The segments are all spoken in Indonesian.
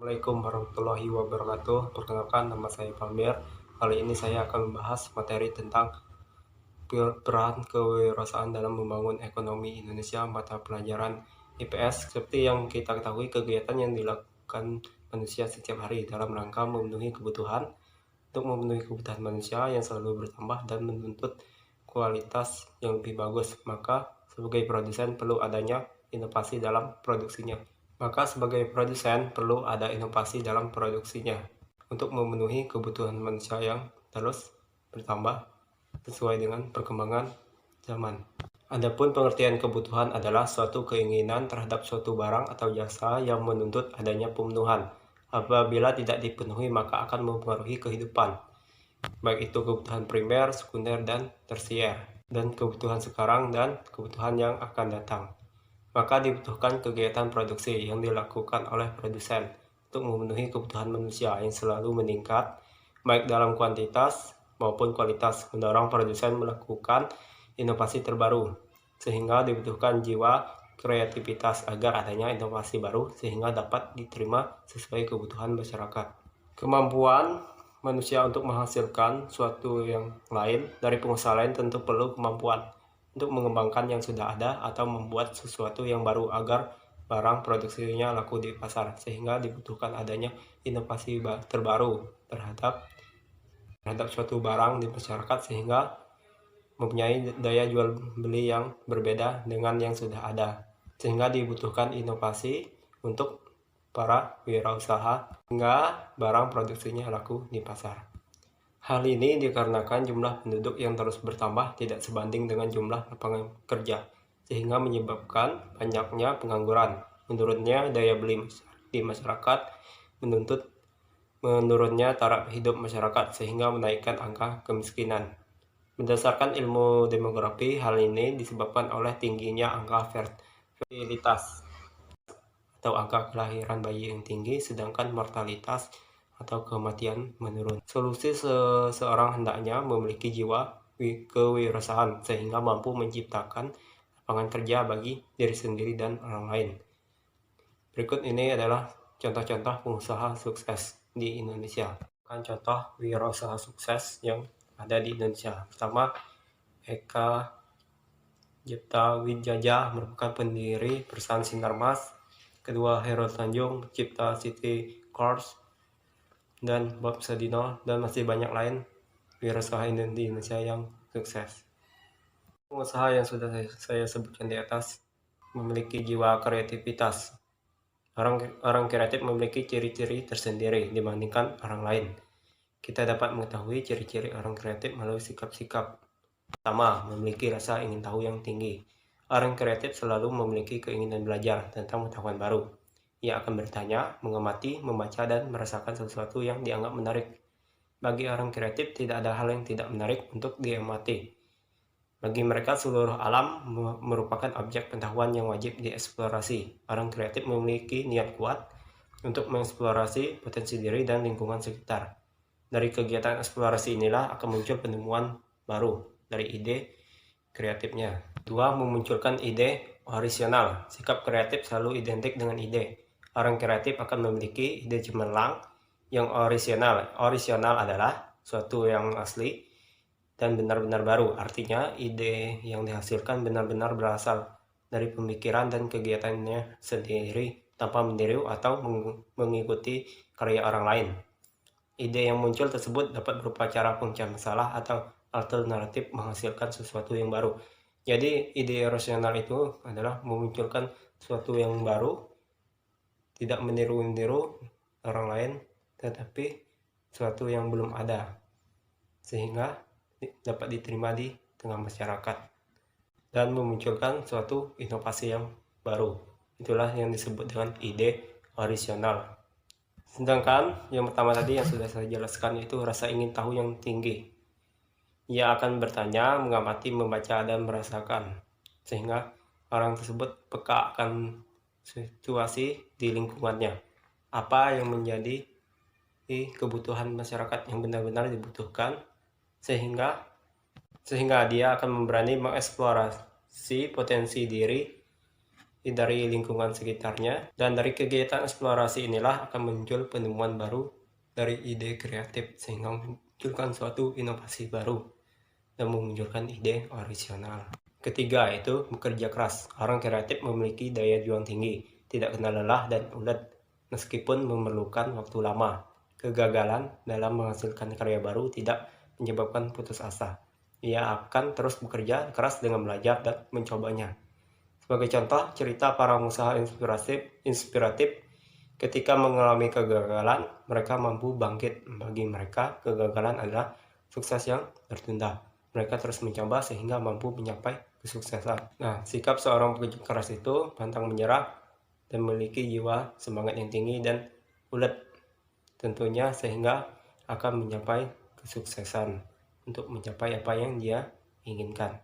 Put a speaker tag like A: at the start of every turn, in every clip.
A: Assalamualaikum warahmatullahi wabarakatuh. Perkenalkan, nama saya Pamir. Kali ini saya akan membahas materi tentang peran kewirausahaan dalam membangun ekonomi Indonesia, mata pelajaran IPS. Seperti yang kita ketahui, kegiatan yang dilakukan manusia setiap hari dalam rangka memenuhi kebutuhan manusia yang selalu bertambah dan menuntut kualitas yang lebih bagus. Maka sebagai produsen perlu adanya inovasi dalam produksinya. Untuk memenuhi kebutuhan manusia yang terus bertambah sesuai dengan perkembangan zaman. Adapun pengertian kebutuhan adalah suatu keinginan terhadap suatu barang atau jasa yang menuntut adanya pemenuhan. Apabila tidak dipenuhi, maka akan mempengaruhi kehidupan, baik itu kebutuhan primer, sekunder, dan tersier, dan kebutuhan sekarang dan kebutuhan yang akan datang. Maka dibutuhkan kegiatan produksi yang dilakukan oleh produsen untuk memenuhi kebutuhan manusia yang selalu meningkat, baik dalam kuantitas maupun kualitas, mendorong produsen melakukan inovasi terbaru, sehingga dibutuhkan jiwa kreativitas agar adanya inovasi baru sehingga dapat diterima sesuai kebutuhan masyarakat. Kemampuan manusia untuk menghasilkan suatu yang lain dari pengusaha lain tentu perlu kemampuan untuk mengembangkan yang sudah ada atau membuat sesuatu yang baru agar barang produksinya laku di pasar, sehingga dibutuhkan adanya inovasi terbaru terhadap suatu barang di masyarakat sehingga mempunyai daya jual beli yang berbeda dengan yang sudah ada, sehingga dibutuhkan inovasi untuk para wirausaha hingga barang produksinya laku di pasar. Hal ini dikarenakan jumlah penduduk yang terus bertambah tidak sebanding dengan jumlah lapangan kerja, sehingga menyebabkan banyaknya pengangguran. Menurutnya, daya beli di masyarakat menuntut menurunnya taraf hidup masyarakat sehingga menaikkan angka kemiskinan. Berdasarkan ilmu demografi, hal ini disebabkan oleh tingginya angka fertilitas atau angka kelahiran bayi yang tinggi, sedangkan mortalitas atau kematian menurun. Solusi seseorang hendaknya memiliki jiwa kewirausahaan sehingga mampu menciptakan lapangan kerja bagi diri sendiri dan orang lain. Berikut ini adalah contoh-contoh pengusaha sukses di Indonesia. Contoh wirausaha sukses yang ada di Indonesia. Pertama, Eka Cipta Wijaya merupakan pendiri perusahaan Sinarmas. Kedua, Heru Tanjung Cipta City Cars, dan Bob Sadino, dan masih banyak lain wirausaha di Indonesia yang sukses. Pengusaha yang sudah saya sebutkan di atas memiliki jiwa kreativitas. Orang kreatif memiliki ciri-ciri tersendiri dibandingkan orang lain. Kita dapat mengetahui ciri-ciri orang kreatif melalui sikap-sikap. Pertama, memiliki rasa ingin tahu yang tinggi. Orang kreatif selalu memiliki keinginan belajar tentang pengetahuan baru. Ia akan bertanya, mengamati, membaca, dan merasakan sesuatu yang dianggap menarik. Bagi orang kreatif, tidak ada hal yang tidak menarik untuk diamati. Bagi mereka, seluruh alam merupakan objek pengetahuan yang wajib dieksplorasi. Orang kreatif memiliki niat kuat untuk mengeksplorasi potensi diri dan lingkungan sekitar. Dari kegiatan eksplorasi inilah akan muncul penemuan baru dari ide kreatifnya. Dua, memunculkan ide orisinal. Sikap kreatif selalu identik dengan ide. Orang kreatif akan memiliki ide cemerlang yang orisinal. Orisinal adalah suatu yang asli dan benar-benar baru. Artinya, ide yang dihasilkan benar-benar berasal dari pemikiran dan kegiatannya sendiri tanpa meniru atau mengikuti karya orang lain. Ide yang muncul tersebut dapat berupa cara pemecahan masalah atau alternatif menghasilkan sesuatu yang baru. Jadi, ide rasional itu adalah memunculkan sesuatu yang baru, tidak meniru-niru orang lain, tetapi sesuatu yang belum ada, sehingga dapat diterima di tengah masyarakat dan memunculkan suatu inovasi yang baru. Itulah yang disebut dengan ide orisinal. Sedangkan yang pertama tadi yang sudah saya jelaskan itu rasa ingin tahu yang tinggi. Ia akan bertanya, mengamati, membaca, dan merasakan, sehingga orang tersebut peka akan situasi di lingkungannya. Apa yang menjadi kebutuhan masyarakat yang benar-benar dibutuhkan, sehingga dia akan berani mengeksplorasi potensi diri dari lingkungan sekitarnya, dan dari kegiatan eksplorasi inilah akan muncul penemuan baru dari ide kreatif sehingga memunculkan suatu inovasi baru dan memunculkan ide orisinal. Ketiga yaitu bekerja keras. Orang kreatif memiliki daya juang tinggi, tidak kenal lelah dan ulet meskipun memerlukan waktu lama. Kegagalan dalam menghasilkan karya baru tidak menyebabkan putus asa. Ia akan terus bekerja keras dengan belajar dan mencobanya. Sebagai contoh, cerita para pengusaha inspiratif ketika mengalami kegagalan, mereka mampu bangkit. Bagi mereka, kegagalan adalah sukses yang tertunda. Mereka terus mencoba sehingga mampu mencapai kesuksesan. Nah, sikap seorang pekerja keras itu pantang menyerah dan memiliki jiwa semangat yang tinggi dan ulet tentunya sehingga akan mencapai kesuksesan untuk mencapai apa yang dia inginkan.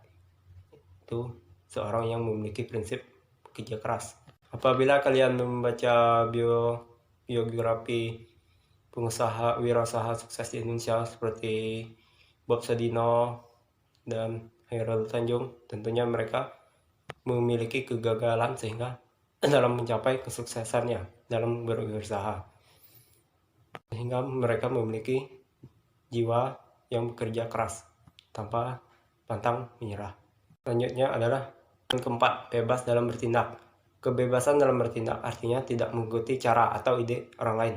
A: Itu seorang yang memiliki prinsip bekerja keras. Apabila kalian membaca biografi pengusaha wirausaha sukses di Indonesia seperti Bob Sadino dan Hairul Tanjung, tentunya mereka memiliki kegagalan sehingga dalam mencapai kesuksesannya dalam berusaha, sehingga mereka memiliki jiwa yang bekerja keras tanpa pantang menyerah. Selanjutnya adalah yang keempat, bebas dalam bertindak. Kebebasan dalam bertindak artinya tidak mengikuti cara atau ide orang lain.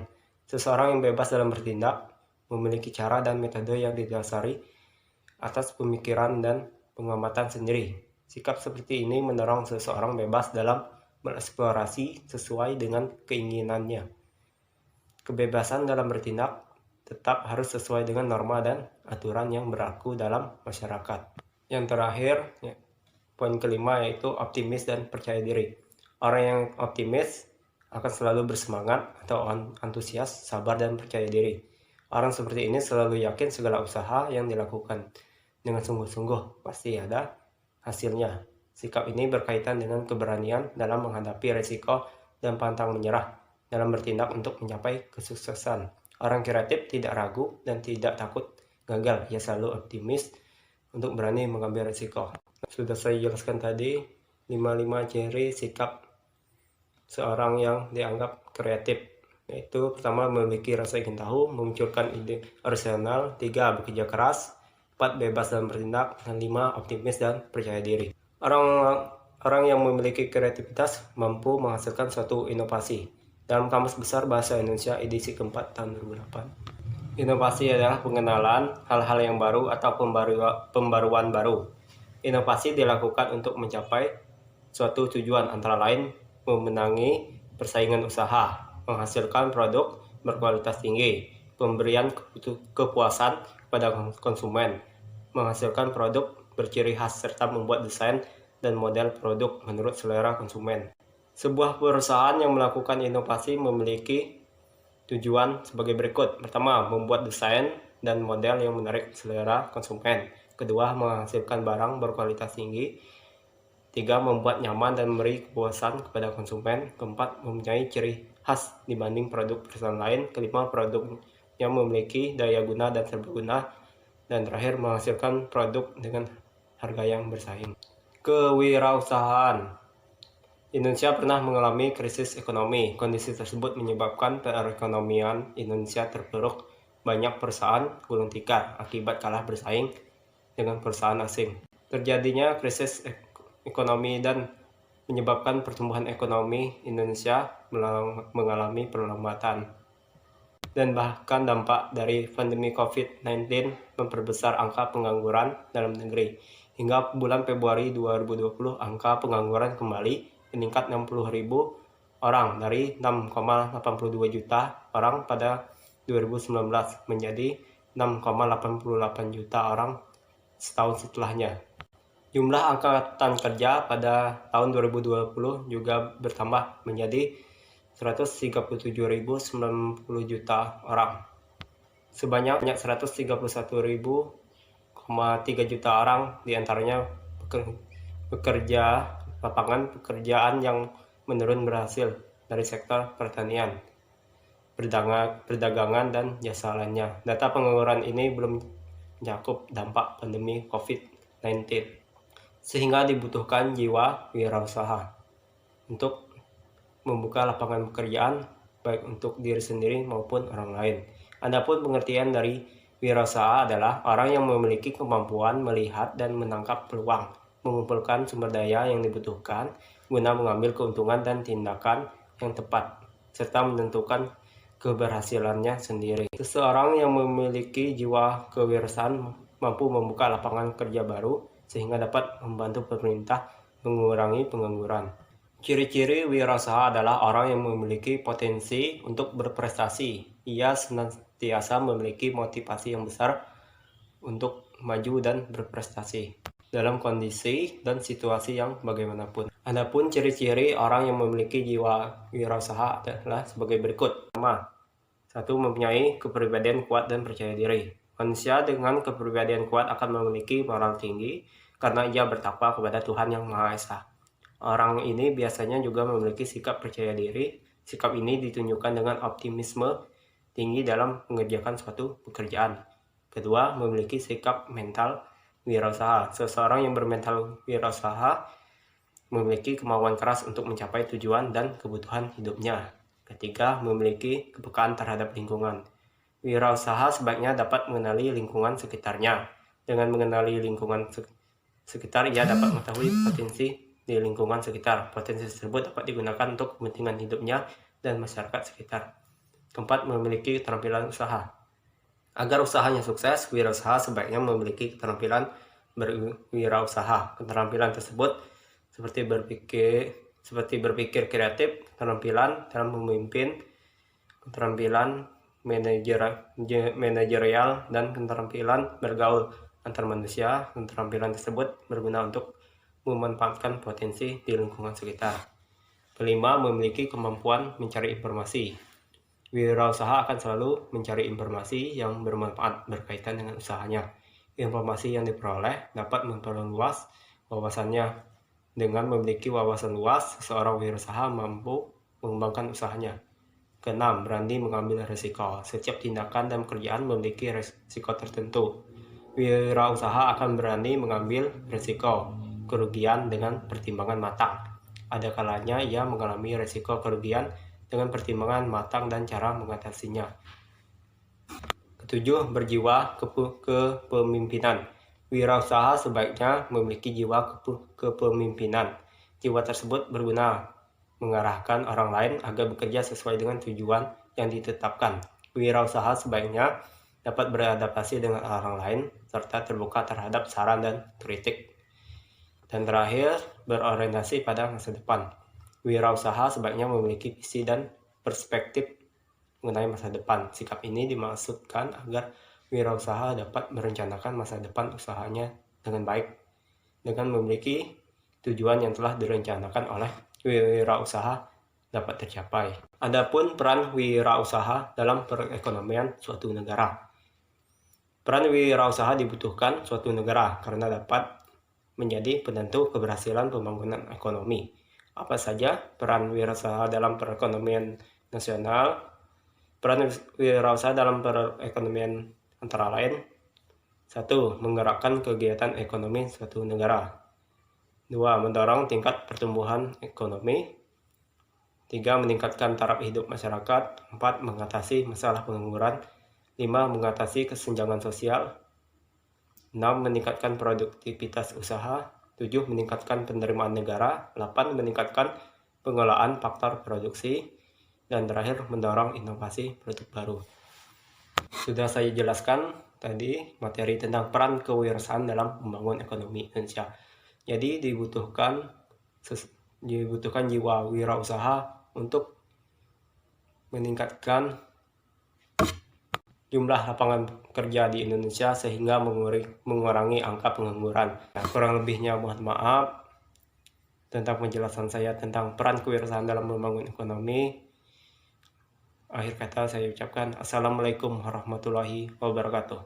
A: Seseorang yang bebas dalam bertindak memiliki cara dan metode yang didasari atas pemikiran dan pengamatan sendiri. Sikap seperti ini mendorong seseorang bebas dalam bereksplorasi sesuai dengan keinginannya. Kebebasan dalam bertindak tetap harus sesuai dengan norma dan aturan yang berlaku dalam masyarakat. Yang terakhir, poin kelima yaitu optimis dan percaya diri. Orang yang optimis akan selalu bersemangat atau antusias, sabar dan percaya diri. Orang seperti ini selalu yakin segala usaha yang dilakukan dengan sungguh-sungguh pasti ada hasilnya. Sikap ini berkaitan dengan keberanian dalam menghadapi resiko dan pantang menyerah dalam bertindak untuk mencapai kesuksesan. Orang kreatif tidak ragu dan tidak takut gagal. Ia selalu optimis untuk berani mengambil resiko. Sudah saya jelaskan tadi 5 ciri sikap seorang yang dianggap kreatif, yaitu pertama memiliki rasa ingin tahu, memunculkan ide orisinal, 3 bekerja keras, 4 bebas dalam bertindak, dan 5 optimis dan percaya diri. Orang yang memiliki kreativitas mampu menghasilkan suatu inovasi. Dalam Kamus Besar Bahasa Indonesia edisi keempat tahun 2008. Inovasi adalah pengenalan hal-hal yang baru atau pembaruan baru. Inovasi dilakukan untuk mencapai suatu tujuan, antara lain memenangi persaingan usaha, menghasilkan produk berkualitas tinggi, pemberian kepuasan kepada konsumen, menghasilkan produk berciri khas, serta membuat desain dan model produk menurut selera konsumen. Sebuah perusahaan yang melakukan inovasi memiliki tujuan sebagai berikut. Pertama, membuat desain dan model yang menarik selera konsumen. Kedua, menghasilkan barang berkualitas tinggi. 3, membuat nyaman dan memberi kepuasan kepada konsumen. Keempat, mempunyai ciri khas dibanding produk perusahaan lain. Kelima, produknya memiliki daya guna dan serbaguna. Dan terakhir, menghasilkan produk dengan harga yang bersaing. Kewirausahaan. Indonesia pernah mengalami krisis ekonomi. Kondisi tersebut menyebabkan perekonomian Indonesia terpuruk. Banyak perusahaan gulung tikar akibat kalah bersaing dengan perusahaan asing. Terjadinya krisis ekonomi dan menyebabkan pertumbuhan ekonomi Indonesia mengalami perlambatan. Dan bahkan dampak dari pandemi COVID-19 memperbesar angka pengangguran dalam negeri. Hingga bulan Februari 2020, angka pengangguran kembali meningkat 60.000 orang dari 6,82 juta orang pada 2019 menjadi 6,88 juta orang setahun setelahnya. Jumlah angkatan kerja pada tahun 2020 juga bertambah menjadi 137.090 juta orang. Sebanyak 131.3 juta orang diantaranya bekerja lapangan pekerjaan yang menurun berhasil dari sektor pertanian, perdagangan, dan jasa lainnya. Data pengangguran ini belum mencakup dampak pandemi COVID-19, sehingga dibutuhkan jiwa wirausaha. untuk membuka lapangan pekerjaan baik untuk diri sendiri maupun orang lain. Adapun pengertian dari wirausaha adalah orang yang memiliki kemampuan melihat dan menangkap peluang, mengumpulkan sumber daya yang dibutuhkan guna mengambil keuntungan dan tindakan yang tepat, serta menentukan keberhasilannya sendiri. Seseorang yang memiliki jiwa kewirausahaan mampu membuka lapangan kerja baru sehingga dapat membantu pemerintah mengurangi pengangguran. Ciri-ciri wirausaha adalah orang yang memiliki potensi untuk berprestasi. Ia senantiasa memiliki motivasi yang besar untuk maju dan berprestasi dalam kondisi dan situasi yang bagaimanapun. Adapun ciri-ciri orang yang memiliki jiwa wirausaha adalah sebagai berikut. Pertama, satu, mempunyai kepribadian kuat dan percaya diri. Manusia dengan kepribadian kuat akan memiliki moral tinggi karena ia bertakwa kepada Tuhan Yang Maha Esa. Orang ini biasanya juga memiliki sikap percaya diri. Sikap ini ditunjukkan dengan optimisme tinggi dalam mengerjakan suatu pekerjaan. Kedua, memiliki sikap mental wirausaha. Seseorang yang bermental wirausaha memiliki kemauan keras untuk mencapai tujuan dan kebutuhan hidupnya. Ketiga, memiliki kepekaan terhadap lingkungan. Wirausaha sebaiknya dapat mengenali lingkungan sekitarnya. Dengan mengenali lingkungan sekitar, ia dapat mengetahui potensi di lingkungan sekitar. Potensi tersebut dapat digunakan untuk kepentingan hidupnya dan masyarakat sekitar. Keempat, memiliki keterampilan usaha. Agar usahanya sukses, wirausaha sebaiknya memiliki keterampilan berwirausaha. Keterampilan tersebut seperti berpikir kreatif, keterampilan dalam memimpin, keterampilan manajerial, dan keterampilan bergaul antar manusia. Keterampilan tersebut berguna untuk memanfaatkan potensi di lingkungan sekitar. Kelima, memiliki kemampuan mencari informasi. Wirausaha akan selalu mencari informasi yang bermanfaat berkaitan dengan usahanya. Informasi yang diperoleh dapat memperluas wawasannya. Dengan memiliki wawasan luas, seseorang wirausaha mampu mengembangkan usahanya. Keenam, berani mengambil risiko. Setiap tindakan dan pekerjaan memiliki risiko tertentu. Wirausaha akan berani mengambil risiko kerugian dengan pertimbangan matang. Ada kalanya ia mengalami risiko kerugian dengan pertimbangan matang dan cara mengatasinya. Ketujuh, berjiwa kepemimpinan. Wirausaha sebaiknya memiliki jiwa kepemimpinan. Jiwa tersebut berguna mengarahkan orang lain agar bekerja sesuai dengan tujuan yang ditetapkan. Wirausaha sebaiknya dapat beradaptasi dengan orang lain serta terbuka terhadap saran dan kritik. Dan terakhir, berorientasi pada masa depan. Wirausaha sebaiknya memiliki visi dan perspektif mengenai masa depan. Sikap ini dimaksudkan agar wirausaha dapat merencanakan masa depan usahanya dengan baik, dengan memiliki tujuan yang telah direncanakan oleh wirausaha dapat tercapai. Adapun peran wirausaha dalam perekonomian suatu negara. Peran wirausaha dibutuhkan suatu negara karena dapat menjadi penentu keberhasilan pembangunan ekonomi. Apa saja peran wirausaha dalam perekonomian nasional? Peran wirausaha dalam perekonomian antara lain: 1. Menggerakkan kegiatan ekonomi suatu negara. 2. Mendorong tingkat pertumbuhan ekonomi. 3. Meningkatkan taraf hidup masyarakat. 4. Mengatasi masalah pengangguran. 5. Mengatasi kesenjangan sosial. 6. Meningkatkan produktivitas usaha. 7. Meningkatkan penerimaan negara. 8. Meningkatkan pengelolaan faktor produksi. Dan terakhir, mendorong inovasi produk baru. Sudah saya jelaskan tadi materi tentang peran kewirausahaan dalam membangun ekonomi Indonesia. Jadi dibutuhkan jiwa wirausaha untuk meningkatkan jumlah lapangan kerja di Indonesia sehingga mengurangi angka pengangguran. Nah, kurang lebihnya mohon maaf tentang penjelasan saya tentang peran kewirausahaan dalam membangun ekonomi. Akhir kata saya ucapkan Assalamualaikum warahmatullahi wabarakatuh.